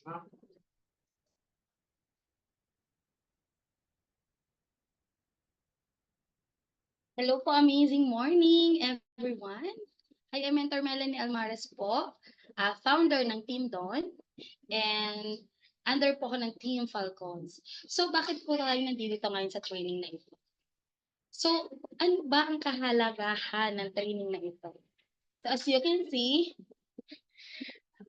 Hello po, amazing morning, everyone. I am Mentor Melanie Almares po, founder ng Team Dawn, and under po ako ng Team Falcons. So, bakit po tayo nandito ngayon sa training na ito? So, ano ba ang kahalagahan ng training na ito? So, as you can see,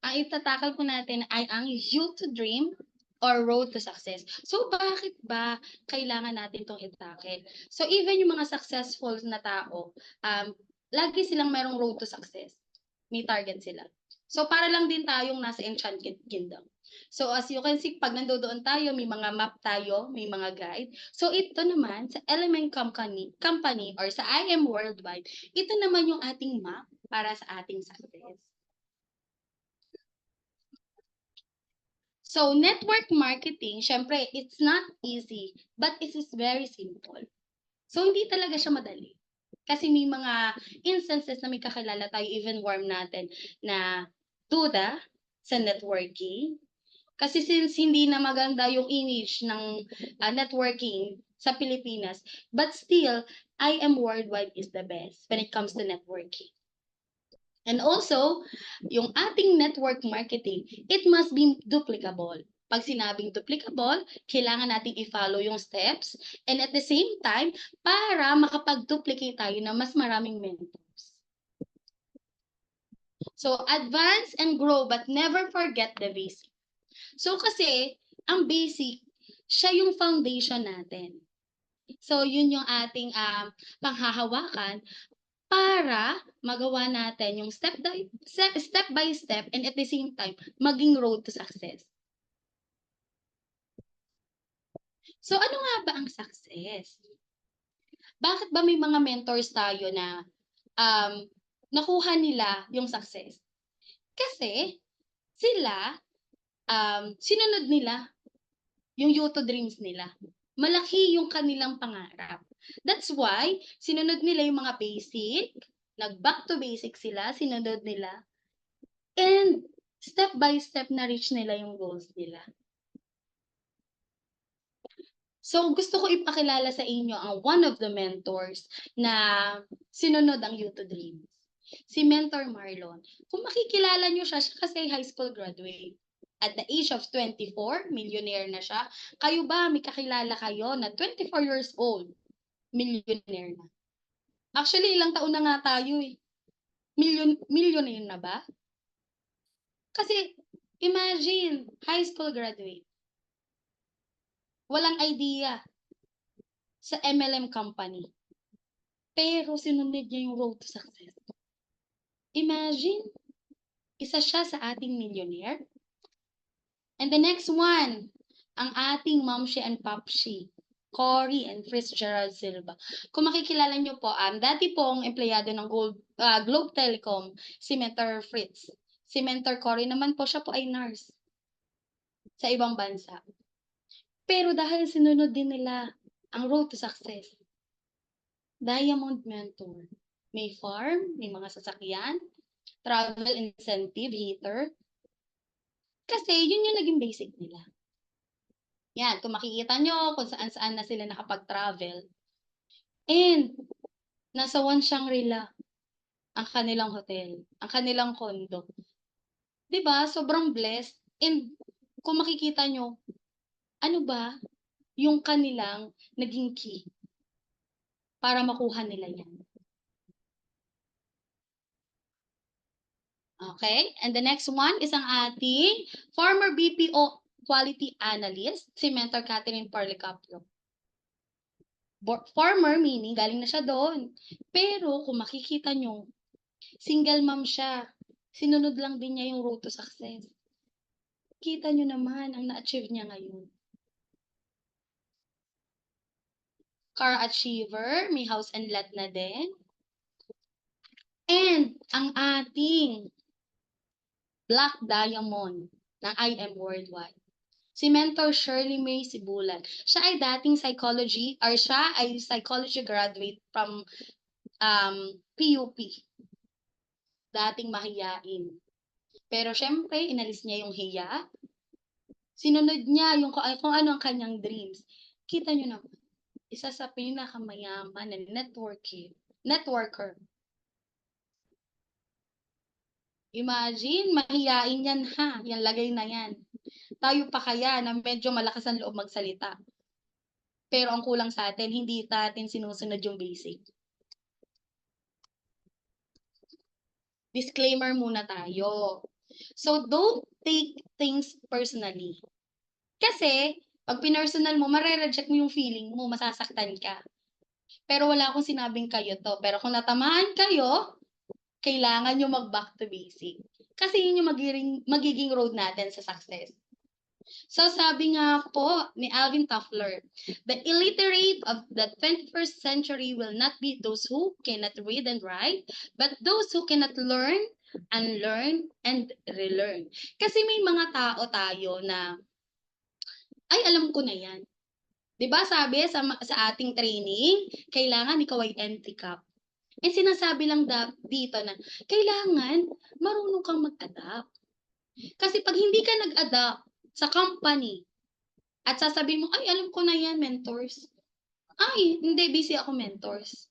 ang itatakal po natin ay ang You to Dream or Road to Success. So, bakit ba kailangan natin itong itakil? So, even yung mga successful na tao, lagi silang merong road to success. May target sila. So, para lang din tayong nasa Enchanted Kingdom. So, as you can see, pag nandoon tayo, may mga map tayo, may mga guide. So, ito naman, sa Element Company or sa I Am Worldwide, ito naman yung ating map para sa ating success. So, network marketing, syempre, it's not easy, but it is very simple. So, hindi talaga siya madali. Kasi may mga instances na may kakilala tayo, even warm natin, na duda sa networking. Kasi since hindi na maganda yung image ng networking sa Pilipinas, but still, I Am Worldwide is the best when it comes to networking. And also, yung ating network marketing, it must be duplicable. Pag sinabing duplicable, kailangan natin i-follow yung steps and at the same time, para makapag-duplicate tayo ng mas maraming mentors. So, advance and grow but never forget the basic. So, kasi, ang basic, siya yung foundation natin. So, yun yung ating panghahawakan para magawa natin yung step by step and at the same time, maging road to success. So, ano nga ba ang success? Bakit ba may mga mentors tayo na nakuha nila yung success? Kasi sila, sinunod nila yung Yuto dreams nila. Malaki yung kanilang pangarap. That's why, sinunod nila yung mga basic, nag-back to basic sila, sinunod nila, and step by step na reach nila yung goals nila. So, gusto ko ipakilala sa inyo ang one of the mentors na sinunod ang Yuto Dreams. Si Mentor Marlon. Kung makikilala nyo siya, siya kasi high school graduate. At the age of 24, millionaire na siya. Kayo ba, may kakilala kayo na 24 years old, millionaire na? Actually, ilang taon na nga tayo eh. Millionaire na ba? Kasi, imagine, high school graduate. Walang idea sa MLM company. Pero sinunod niya yung road to success. Imagine, isa siya sa ating millionaire. And the next one, ang ating Momshi and Popshi, Cory and Fitzgerald Silva. Kung makikilala niyo po, dati pong empleyado ng Globe Telecom, si Mentor Fritz. Si Mentor Cory naman po, siya po ay nurse sa ibang bansa. Pero dahil sinunod din nila ang road to success, Diamond Mentor. May farm, may mga sasakyan, travel incentive, heater. Kasi yun yung naging basic nila. Yan, kung makikita nyo kung saan-saan na sila nakapag-travel. And, nasa One Shangri-La ang kanilang hotel, ang kanilang condo. Diba? Sobrang blessed. And, kung makikita nyo, ano ba yung kanilang naging key para makuha nila yan? Okay? And the next one is ang ating former BPO quality analyst, si Mentor Catherine Parlicapio. Former meaning, galing na siya doon. Pero kung makikita nyo, single mom siya. Sinunod lang din niya yung road to success. Kita nyo naman ang na-achieve niya ngayon. Car achiever, may house and lot na din. And ang ating Black Diamond ng I Am Worldwide, si Mentor Shirley May Sibulan. Siya ay dating psychology graduate from PUP. Dating mahiyain. Pero syempre, inalis niya yung hiya. Sinunod niya yung kung ano ang kanyang dreams. Kita niyo naman, isa sa pinakamayaman na networker. Imagine, mahiyain yan ha, yung lagay na yan. Tayo pa kaya na medyo malakas ang loob magsalita. Pero ang kulang sa atin, hindi natin sinusunod yung basic. Disclaimer muna tayo. So, don't take things personally. Kasi, pag pinersonal mo, mare-reject mo yung feeling mo, masasaktan ka. Pero wala akong sinabing kayo to. Pero kung natamaan kayo, kailangan nyo mag-back to basic. Kasi yun yung magiging road natin sa success. So sabi nga po ni Alvin Toffler, the illiterate of the 21st century will not be those who cannot read and write, but those who cannot learn, unlearn, and relearn. Kasi may mga tao tayo na, ay alam ko na yan. 'Di ba sabi sa ating training, kailangan ikaw ay empty cup. Eh sinasabi lang dito na kailangan marunong kang mag-adapt. Kasi pag hindi ka nag-adapt sa company at sasabihin mo, ay alam ko na yan, mentors. Ay, hindi, busy ako mentors.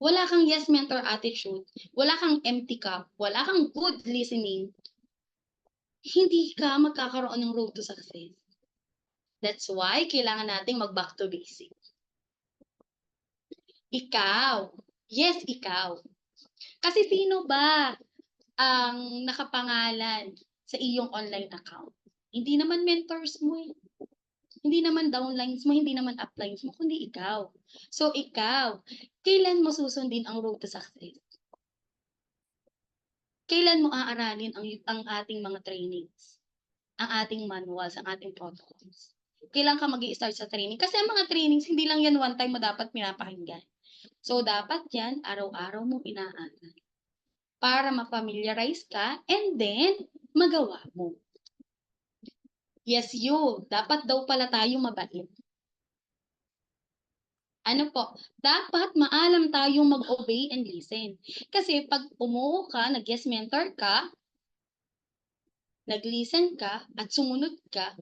Wala kang yes mentor attitude, wala kang empty cup, wala kang good listening, hindi ka magkakaroon ng road to success. That's why kailangan nating mag-back to basic. Ikaw. Yes, ikaw. Kasi sino ba ang nakapangalan sa iyong online account? Hindi naman mentors mo eh. Hindi naman downlines mo, hindi naman uplines mo, kundi ikaw. So ikaw, kailan mo susundin ang road to success? Kailan mo aaralin ang ating mga trainings? Ang ating manuals, ang ating protocols? Kailan ka mag-i-start sa training? Kasi ang mga trainings, hindi lang yan one time mo dapat pinapakinggan. So dapat yan, araw-araw mo inaaral. Para ma-familiarize ka and then magawa mo. Yes, you. Dapat daw pala tayo mabait. Ano po? Dapat maalam tayong mag-obey and listen. Kasi pag umuho ka, nag-yes mentor ka, nag-listen ka, at sumunod ka,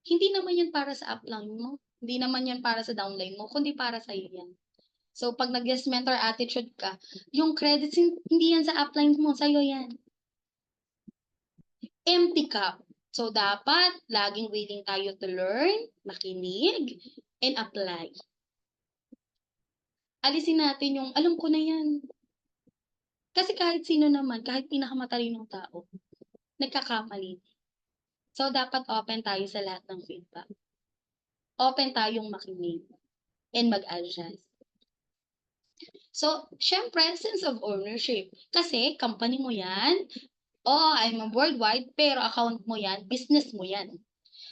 hindi naman yan para sa upline mo. Hindi naman yan para sa downline mo, kundi para sa iyo yan. So, pag nag-yes mentor attitude ka, yung credits, hindi yan sa upline mo, sa'yo yan. Empty cup. So, dapat laging willing tayo to learn, makinig, and apply. Alisin natin yung, alam ko na yan. Kasi kahit sino naman, kahit pinakamatalinong tao, nagkakamali. So, dapat open tayo sa lahat ng feedback. Open tayong makinig and mag-adjust. So, syempre, sense of ownership. Kasi, company mo yan, I'm a worldwide, pero account mo yan, business mo yan.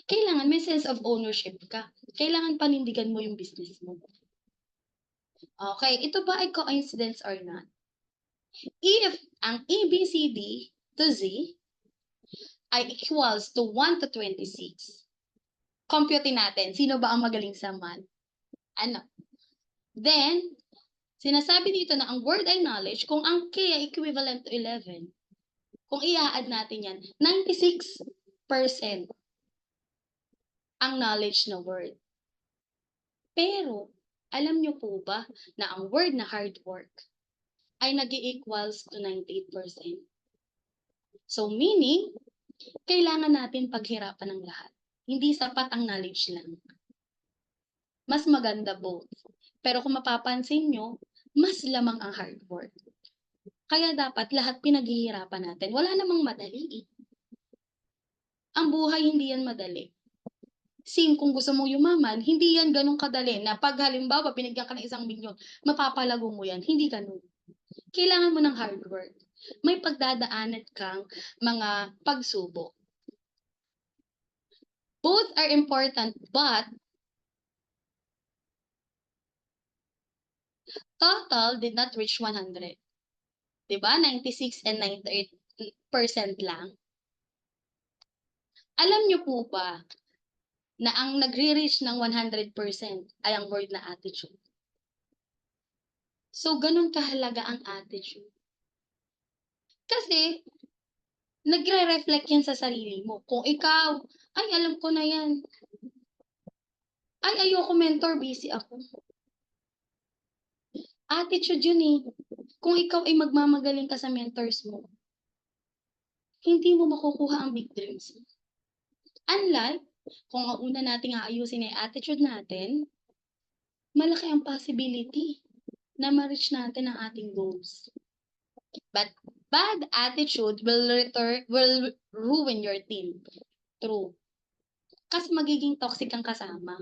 Kailangan may sense of ownership ka. Kailangan panindigan mo yung business mo. Okay, ito ba ay coincidence or not? If ang ABCD to Z ay equals to 1 to 26, compute natin, sino ba ang magaling sa math? Ano? Then, sinasabi dito na ang word ay knowledge, kung ang K ay equivalent to 11, kung i-add natin yan, 96% ang knowledge na word. Pero, alam nyo po ba na ang word na hard work ay nag-equals to 98%? So, meaning, kailangan natin paghirapan ng lahat. Hindi sapat ang knowledge lang. Mas maganda both. Pero kung mapapansin nyo, mas lamang ang hard work. Kaya dapat lahat pinaghihirapan natin. Wala namang madali eh. Ang buhay hindi yan madali. Same kung gusto mong yumaman, hindi yan ganun kadali na pag halimbawa binigyan ka ng 1 milyon, mapapalago mo yan. Hindi ganun. Kailangan mo ng hard work. May pagdadaanan kang mga pagsubok. Both are important, but total did not reach 100. Diba? 96 and 98% lang. Alam nyo po ba na ang nagre-reach ng 100% ay ang word na attitude? So, ganun kahalaga ang attitude. Kasi, nagre-reflect yan sa sarili mo. Kung ikaw Ay, alam ko na yan. Ay, ayoko mentor, busy ako. Attitude yun eh. Kung ikaw ay magmamagaling ka sa mentors mo, hindi mo makukuha ang big dreams mo. Unlike, kung ang una nating aayusin ay attitude natin, malaki ang possibility na ma-reach natin ang ating goals. But bad attitude will ruin your team. True. Kasi magiging toxic ang kasama.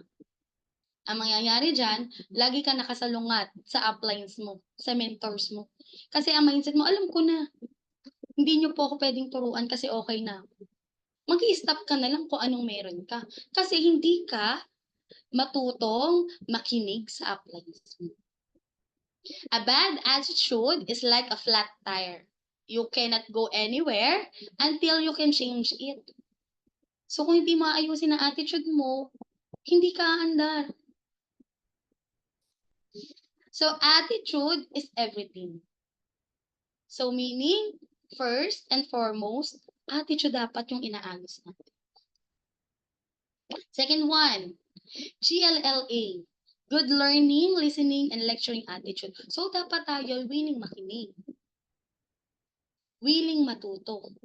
Ang mangyayari dyan, lagi ka nakasalungat sa uplines mo, sa mentors mo. Kasi ang mindset mo, alam ko na, hindi nyo po ako pwedeng turuan kasi okay na. Mag-i-stop ka na lang kung anong meron ka. Kasi hindi ka matutong makinig sa uplines mo. A bad attitude is like a flat tire. You cannot go anywhere until you can change it. So kung hindi maayusin ang attitude mo, hindi ka aandar. So attitude is everything. So meaning, first and foremost, attitude dapat yung inaayos natin. Second one, GLLA. Good learning, listening, and lecturing attitude. So dapat tayo willing makinig. Willing matuto.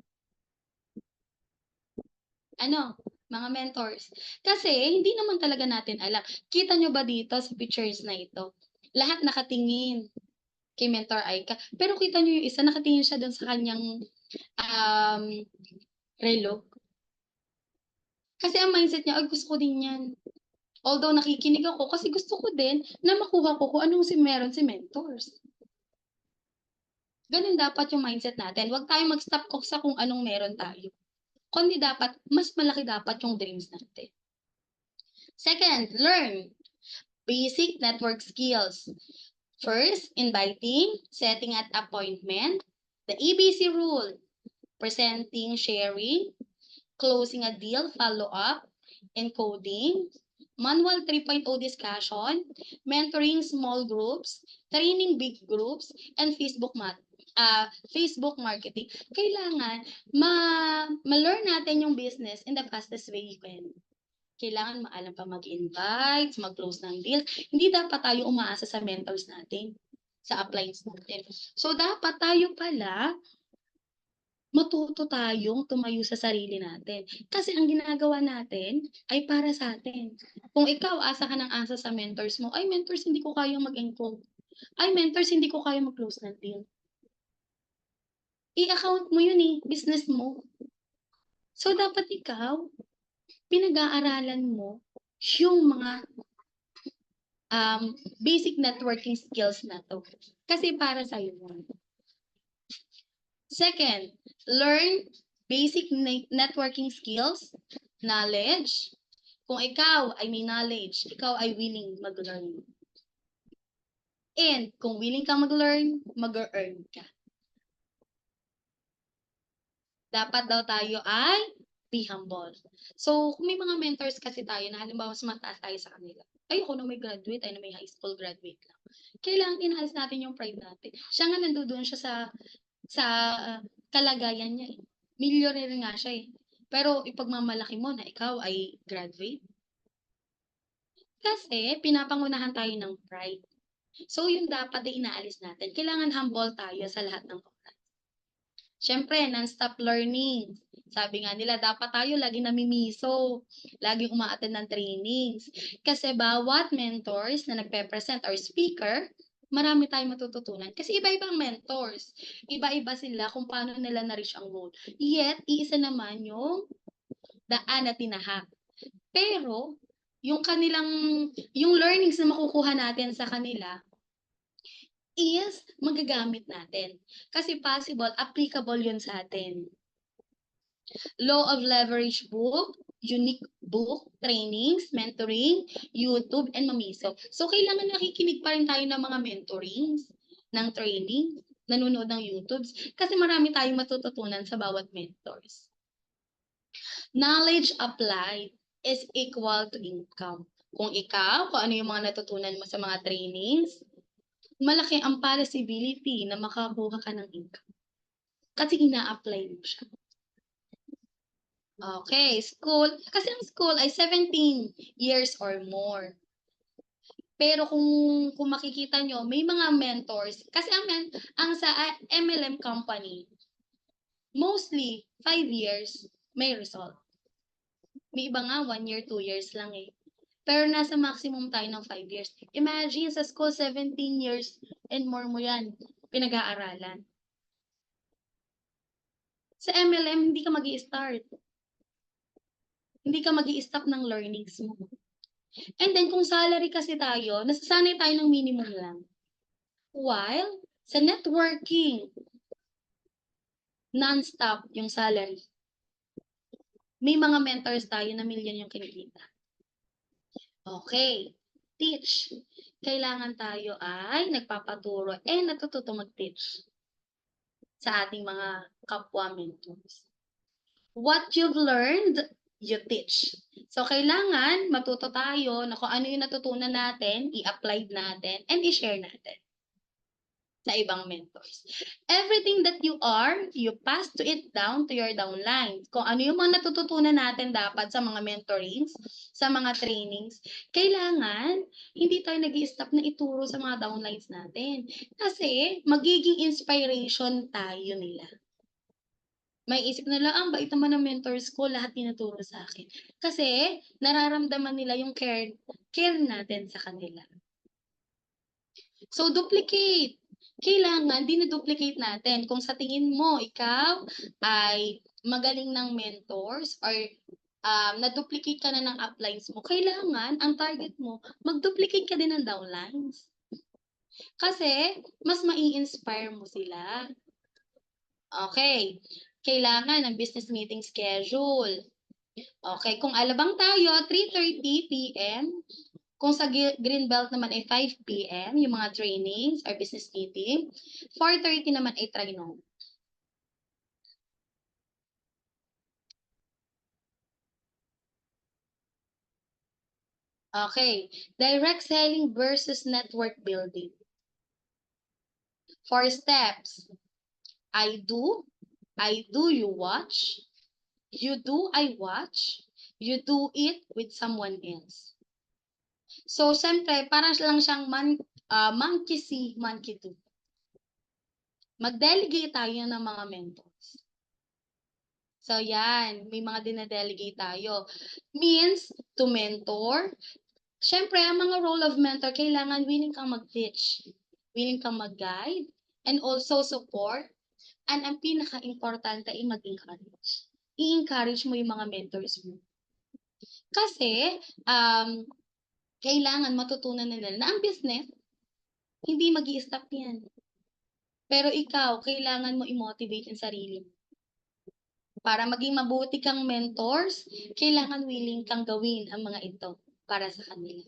Ano? Mga mentors. Kasi hindi naman talaga natin alam. Kita nyo ba dito sa pictures na ito? Lahat nakatingin kay Mentor Aika. Pero kita nyo yung isa, nakatingin siya doon sa kanyang relo. Kasi ang mindset niya, ay gusto ko din yan. Although nakikinig ako, kasi gusto ko din na makuha ko kung anong meron si mentors. Ganun dapat yung mindset natin. Huwag tayong mag-stop sa kung anong meron tayo. Kundi dapat, mas malaki dapat yung dreams natin. Second, learn basic network skills. First, inviting, setting at appointment, the ABC rule, presenting, sharing, closing a deal, follow-up, encoding, manual 3.0 discussion, mentoring small groups, training big groups, and Facebook marketing. Kailangan ma-learn natin yung business in the fastest way you can. Kailangan maalam pa mag-invite, mag-close ng deal. Hindi dapat tayo umaasa sa mentors natin, sa uplines natin. So, dapat tayo pala, matuto tayong tumayo sa sarili natin. Kasi ang ginagawa natin ay para sa atin. Kung ikaw, asa ka ng asa sa mentors mo, ay mentors, hindi ko kayang mag-encode. Ay mentors, hindi ko kayang mag-close ng deal. I-account mo yun business mo. So, dapat ikaw, pinag-aaralan mo yung mga basic networking skills na to. Kasi para sa'yo yan. Second, learn basic networking skills, knowledge. Kung ikaw ay may knowledge, ikaw ay willing mag-learn. And kung willing kang mag-learn, mag-earn ka. Dapat daw tayo ay be humble. So, kung may mga mentors kasi tayo na halimbawa mas mataas tayo sa kanila, ayoko na may graduate, ay na may high school graduate lang. Kailangan inaalis natin yung pride natin. Siya nga nandoon siya sa kalagayan niya eh. Millionaire nga siya eh. Pero ipagmamalaki mo na ikaw ay graduate. Kasi pinapangunahan tayo ng pride. So yun dapat ay inaalis natin. Kailangan humble tayo sa lahat ng oras. Siyempre, non-stop learning. Sabi nga nila, dapat tayo lagi namimiso, laging umaattend ng trainings. Kasi bawat mentors na nagpe-present or speaker, marami tayong matututunan. Kasi iba-ibang mentors. Iba-iba sila kung paano nila na-reach ang goal. Yet, iisa naman yung daan na tinahak. Pero, yung learnings na makukuha natin sa kanila, is magagamit natin. Kasi possible, applicable yun sa atin. Law of Leverage book, unique book, trainings, mentoring, YouTube, and Mamiso. So, kailangan nakikinig pa rin tayo ng mga mentorings, ng training, nanonood ng YouTubes, kasi marami tayong matututunan sa bawat mentors. Knowledge applied is equal to income. Kung ano yung mga natutunan mo sa mga trainings, malaki ang possibility na makakuha ka ng income. Kasi ina-apply mo siya. Okay, school. Kasi ang school ay 17 years or more. Pero kung makikita nyo, may mga mentors. Kasi ang sa MLM company, mostly 5 years may result. May iba nga 1 year, 2 years lang eh. Pero nasa maximum tayo ng 5 years. Imagine sa school 17 years and more mo yan pinag-aaralan. Sa MLM, hindi ka magi-start. Hindi ka magi-stop ng learnings mo. And then, kung salary kasi tayo, nasasanay tayo ng minimum lang. While, sa networking, non-stop yung salary. May mga mentors tayo na milyon yung kinikita. Okay. Teach. Kailangan tayo ay nagpapaturo and natututo mag-teach sa ating mga kapwa mentors. What you've learned, you teach. So, kailangan matuto tayo na kung ano yung natutunan natin, i-apply natin, and i-share natin sa ibang mentors. Everything that you are, you pass to it down to your downlines. Kung ano yung mga natututunan natin dapat sa mga mentorings, sa mga trainings, kailangan hindi tayo nag-i-stop na ituro sa mga downlines natin. Kasi magiging inspiration tayo nila. May isip nila, ang bait naman ng mentors ko, lahat tinuturo sa akin. Kasi nararamdaman nila yung care natin sa kanila. So, duplicate. Kailangan dinuduplicate natin. Kung sa tingin mo, ikaw ay magaling ng mentors or na-duplicate ka na ng uplines mo, kailangan, ang target mo, mag-duplicate ka din ng downlines. Kasi, mas mai-inspire mo sila. Okay. Kailangan ng business meeting schedule. Okay, kung alabang tayo, 3:30 PM. Kung sa green belt naman ay 5 PM, yung mga trainings or business meeting. 4:30 naman ay training. Okay, direct selling versus network building. 4 steps. I do, you watch. You do, I watch. You do it with someone else. So, siyempre, parang lang siyang monkey see, monkey do. Mag-delegate tayo ng mga mentors. So, yan. May mga dinadelegate tayo. Means, to mentor. Siyempre, ang mga role of mentor, kailangan willing kang mag-teach, willing kang mag-guide, and also support. And ang pinaka-importante ay mag-encourage. I-encourage mo yung mga mentors mo. Kasi, kailangan matutunan nila na ang business, hindi mag-i-stop yan. Pero ikaw, kailangan mo i-motivate yung sarili mo. Para maging mabuti kang mentors, kailangan willing kang gawin ang mga ito para sa kanila.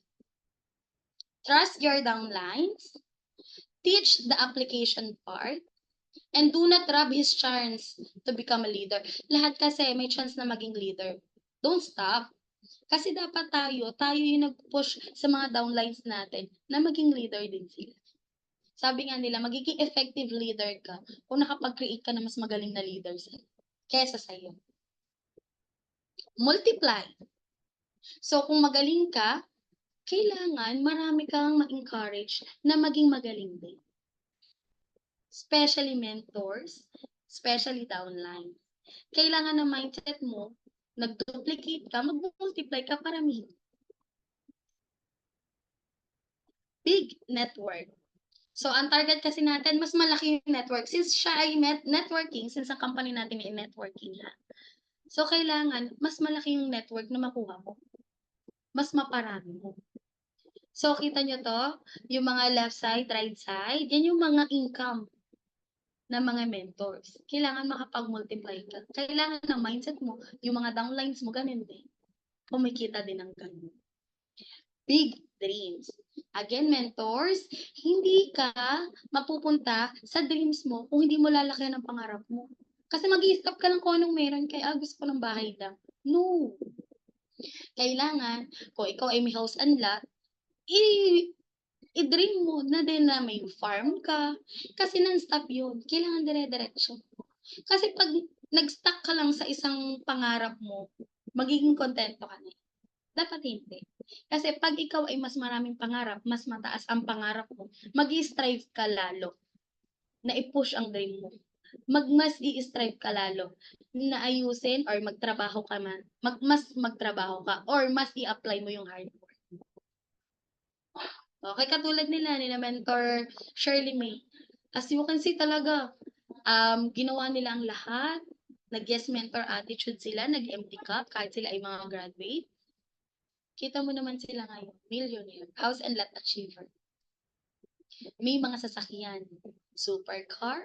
Trust your downlines, teach the application part, and do not rob his chance to become a leader. Lahat kasi may chance na maging leader. Don't stop. Kasi dapat tayo yung nag-push sa mga downlines natin na maging leader din sila. Sabi nga nila, magiging effective leader ka kung nakapag-create ka na mas magaling na leader kesa sa'yo. Multiply. So, kung magaling ka, kailangan marami kang ma-encourage na maging magaling din. Especially mentors, especially downline. Kailangan ng mindset mo, nag-duplicate ka, mag-multiply ka para big network. So, ang target kasi natin, mas malaki yung network. Since siya ay networking, since ang company natin ay networking ha. So, kailangan, mas malaki yung network na makuha mo. Mas maparami mo. So, kita nyo to, yung mga left side, right side, yan yung mga income ng mga mentors. Kailangan makapag-multiply ka. Kailangan ng mindset mo, yung mga downlines mo, ganun din. Kumikita din ng ganun. Big dreams. Again, mentors, hindi ka mapupunta sa dreams mo kung hindi mo lalaki ng pangarap mo. Kasi mag-i-stop ka lang kung anong meron, kaya gusto ko ng bahay lang. No. Kailangan, kung ikaw ay may house and lot, i-dream mo na din na may farm ka. Kasi non-stop yun. Kailangan dire-diretso. Kasi pag nag-stuck ka lang sa isang pangarap mo, magiging kontento ka na. Dapat hindi. Kasi 'pag ikaw ay mas maraming pangarap, mas mataas ang pangarap mo, mag-i-strive ka lalo na i-push ang dream mo. Mas i-strive ka lalo na ayusin or magtrabaho ka man, mas magtrabaho ka or mas i-apply mo yung hard work. Okay, katulad nila Mentor Shirley May. As you can see talaga, ginawa nila ang lahat. Nag-yes mentor attitude sila, nag-MD Cup kahit sila ay mga graduate. Kita mo naman sila ngayon, millionaire, house and lot achiever. May mga sasakyan, supercar,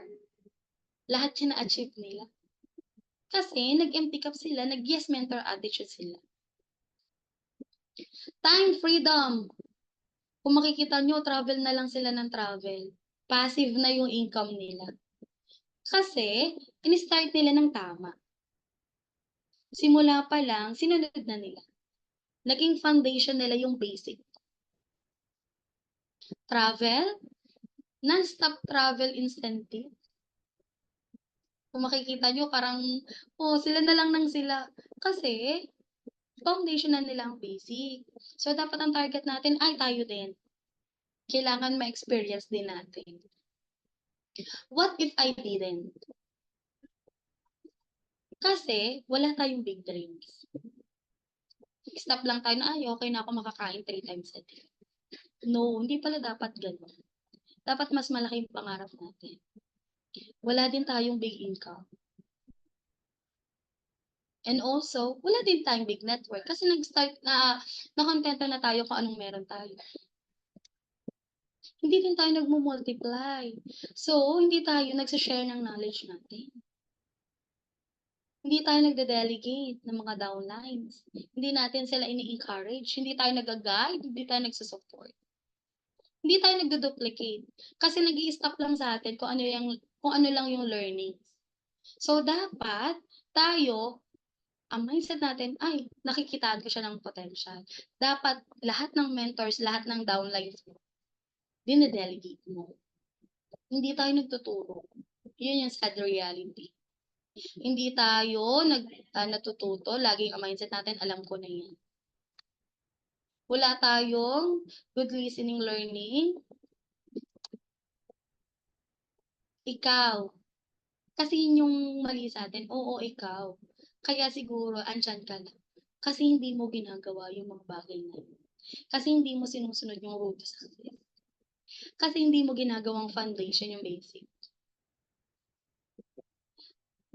lahat yan na-achieve nila. Kasi nag-MD Cup sila, nag-yes mentor attitude sila. Time freedom. Kung makikita nyo, travel na lang sila ng travel. Passive na yung income nila. Kasi, in-start nila ng tama. Simula pa lang, sinunod na nila. Naging foundation nila yung basic. Travel, non-stop travel incentive. Kung makikita nyo, parang, sila na lang ng sila. Kasi, foundation na nila ang basic. So, dapat ang target natin ay tayo din. Kailangan ma-experience din natin. What if I didn't? Kasi, wala tayong big dreams. Stop lang tayo na, okay na ako makakain 3 times a day. No, hindi pala dapat ganun. Dapat mas malaki yung pangarap natin. Wala din tayong big income. And also, wala din tayong big network kasi nag-start nakontento na tayo kung anong meron tayo. Hindi din tayo nagmo-multiply. So, hindi tayo nagse-share ng knowledge natin. Hindi tayo nagde-delegate ng mga downlines. Hindi natin sila ini-encourage. Hindi tayo nag-guide. Hindi tayo nagsusupport. Hindi tayo nagdo-duplicate. Kasi nag-i-stop lang sa atin kung ano lang yung learnings. So, dapat tayo, ang mindset natin ay nakikitaan ko siya ng potential. Dapat lahat ng mentors, lahat ng downlines mo, dine-delegate mo. Hindi tayo nagtuturo. Yun yung sad reality. Hindi tayo natututo. Laging ang mindset natin, alam ko na yan. Wala tayong good listening learning. Ikaw. Kasi yun yung mali sa atin. Oo, ikaw. Kaya siguro, andyan ka lang. Kasi hindi mo ginagawa yung mga bagay na yun. Kasi hindi mo sinusunod yung road to success. Kasi hindi mo ginagawang foundation yung basic.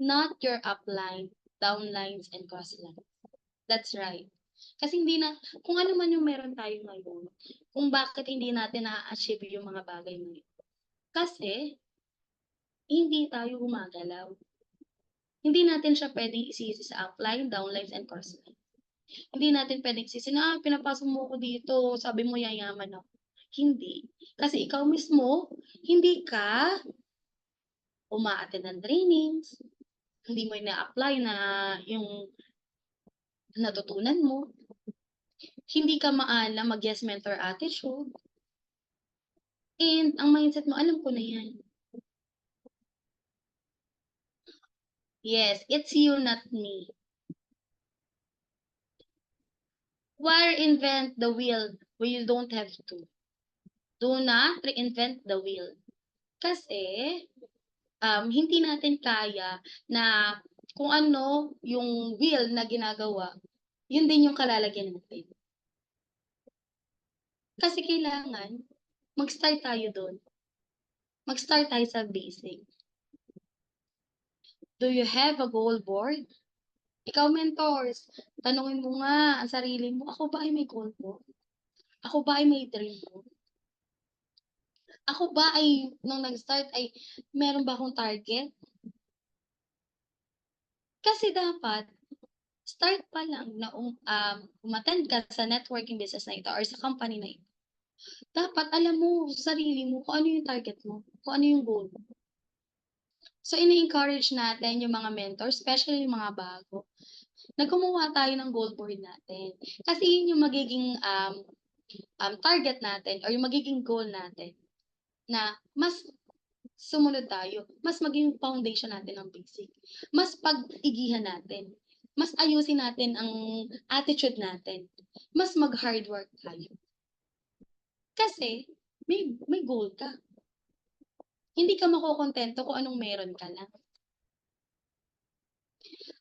Not your upline, downlines, and crosslines. That's right. Kasi kung ano man yung meron tayo ngayon, kung bakit hindi natin na-achieve yung mga bagay na yun. Kasi, hindi tayo gumagalaw. Hindi natin siya pwedeng isisi sa upline, downlines, and crosslines. Hindi natin pwedeng isisi na, pinapasok mo ko dito, sabi mo yayaman ako. Hindi. Kasi ikaw mismo, hindi ka uma-attend ng trainings, hindi mo ina-apply na yung natutunan mo, hindi ka maalam mag-yes mentor attitude, and ang mindset mo, alam ko na yan. Yes, it's you, not me. Why reinvent the wheel when you don't have to? Do not reinvent the wheel. Kasi, hindi natin kaya na kung ano yung wheel na ginagawa, yun din yung kalalagyan natin. Kasi kailangan, mag-start tayo doon. Mag-start tayo sa basic. Do you have a goal board? Ikaw, mentors, tanungin mo nga ang sarili mo, ako ba ay may goal board? Ako ba ay may dream board? Ako ba ay, nung nag-start ay, meron ba akong target? Kasi dapat, start pa lang na umattend ka sa networking business na ito or sa company na ito. Dapat alam mo sa sarili mo kung ano yung target mo, kung ano yung goal mo. So, ini-encourage natin yung mga mentors, especially yung mga bago, na gumawa tayo ng goal board natin. Kasi yun yung magiging target natin or yung magiging goal natin na mas sumunod tayo. Mas maging foundation natin ang basic. Mas pag-igihan natin. Mas ayusin natin ang attitude natin. Mas mag-hard work tayo. Kasi, may goal ka. Hindi ka makokontento kung anong meron ka lang.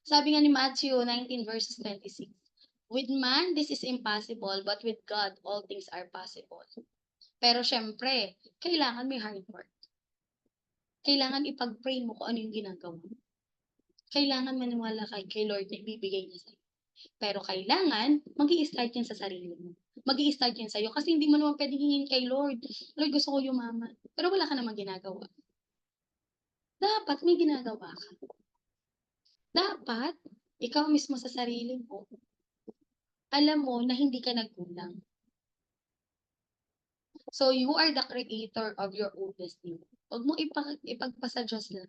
Sabi nga ni Matthew 19 verses 26, with man, this is impossible, but with God, all things are possible. Pero syempre, kailangan may hard work. Kailangan ipag-pray mo kung ano yung ginagawa mo. Kailangan maniwala kay Lord na ibibigay niya sa'yo. Pero kailangan, mag-i-start yan sa sarili mo. Mag-i-start yan sa'yo kasi hindi mo naman pwedeng hingin kay Lord, Lord, gusto ko yumaman. Pero wala ka namang ginagawa. Dapat may ginagawa ka. Dapat, ikaw mismo sa sarili mo, alam mo na hindi ka nagkulang. So, you are the creator of your own destiny. Huwag mo ipagpasa Diyos na.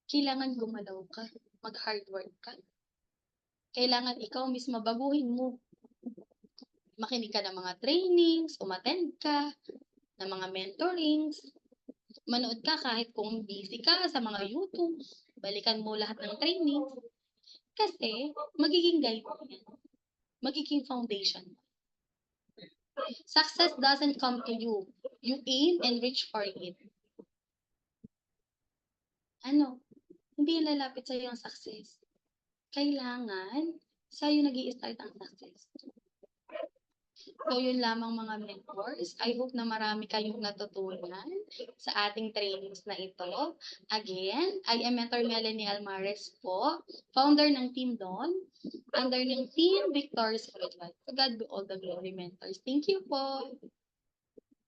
Kailangan gumalaw ka, mag-hard work ka. Kailangan ikaw mismo baguhin mo. Makinig ka ng mga trainings, umattend ka ng mga mentorings, manood ka kahit kung busy ka sa mga YouTube, balikan mo lahat ng trainings. Kasi, magiging guide mo yan. Magiging foundation. Success doesn't come to you. You aim and reach for it. Ano? Hindi lalapit sa'yo ang success. Kailangan, sa'yo nag-i-start ang success. So, yun lamang mga mentors. I hope na marami kayong natutunan sa ating trainings na ito. Again, I am Mentor Melanie Almares po, founder ng Team Dawn, under ng Team Victorious Spiritual. To God be all the glory, mentors. Thank you po.